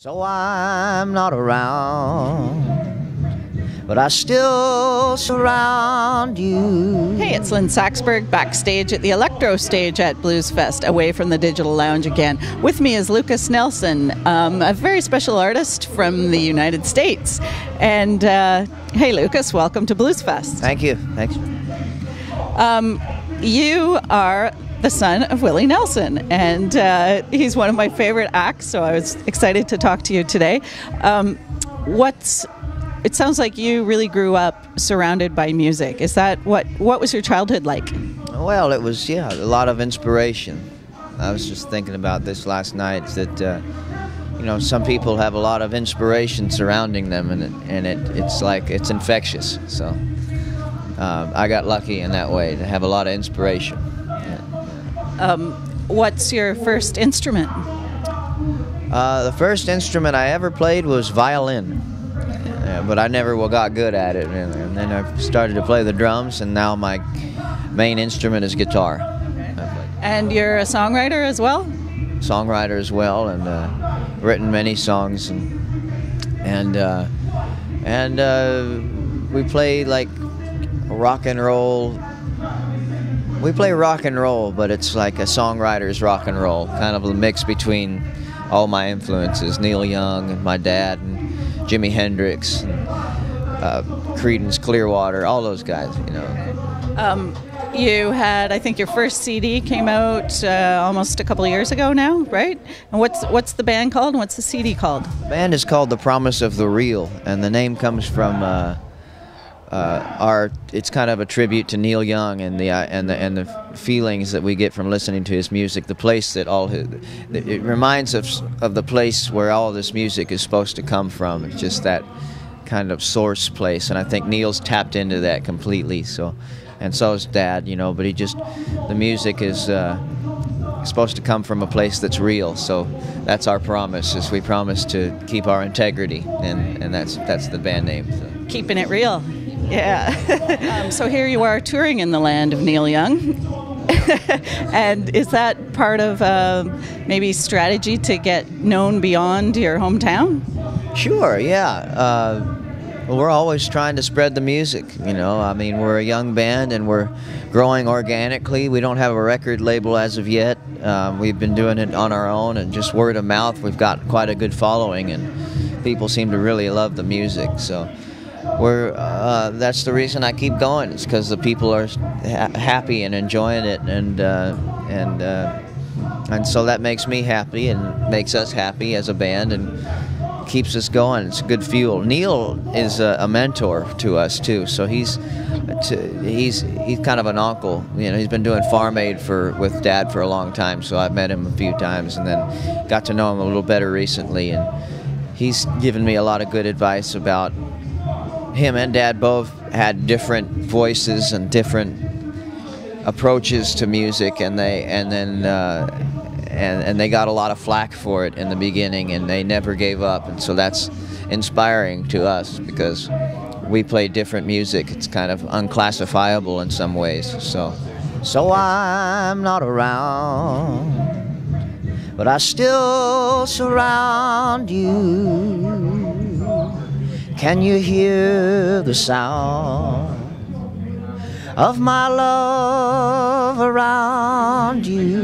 So I'm not around, but I still surround you. Hey, it's Lynn Saxberg backstage at the Electro stage at Blues Fest, away from the Digital Lounge again. With me is Lukas Nelson, a very special artist from the United States. And hey, Lukas, welcome to Blues Fest. Thank you. Thanks. You are the son of Willie Nelson, and he's one of my favorite acts, so I was excited to talk to you today. It sounds like you really grew up surrounded by music. Is that what was your childhood like? Well, it was, a lot of inspiration. I was just thinking about this last night, that some people have a lot of inspiration surrounding them, and it's like it's infectious. So I got lucky in that way to have a lot of inspiration. What's your first instrument? The first instrument I ever played was violin, but I never got good at it. And then I started to play the drums, and now my main instrument is guitar. And you're a songwriter as well? Songwriter as well, and written many songs, and we play like rock and roll. We play rock and roll, but it's like a songwriter's rock and roll, kind of a mix between all my influences, Neil Young and my dad and Jimi Hendrix and Creedence Clearwater, all those guys, You had, I think your first CD came out almost a couple of years ago now, right? And what's the band called and what's the CD called? The band is called The Promise of the Real, and the name comes from it's kind of a tribute to Neil Young and the feelings that we get from listening to his music. The place that it reminds us of the place where all this music is supposed to come from. It's just that kind of source place, and I think Neil's tapped into that completely. So is Dad, but the music is supposed to come from a place that's real. So that's our promise, is we promise to keep our integrity, and that's the band name. So. Keeping it real. Yeah. So here you are touring in the land of Neil Young. And is that part of maybe strategy to get known beyond your hometown? Sure, yeah. We're always trying to spread the music, we're a young band and we're growing organically. We don't have a record label as of yet. We've been doing it on our own and just word of mouth. We've got quite a good following and people seem to really love the music. So that's the reason I keep going. It's because the people are happy and enjoying it, and so that makes me happy and makes us happy as a band and keeps us going. It's good fuel. Neil is a mentor to us too, so he's kind of an uncle. He's been doing Farm Aid with Dad for a long time, so I've met him a few times and then got to know him a little better recently, and he's given me a lot of good advice about. Him and Dad both had different voices and different approaches to music, and they got a lot of flack for it in the beginning, and they never gave up, and so that's inspiring to us because we play different music. It's kind of unclassifiable in some ways. So I'm not around, but I still surround you. Can you hear the sound of my love around you?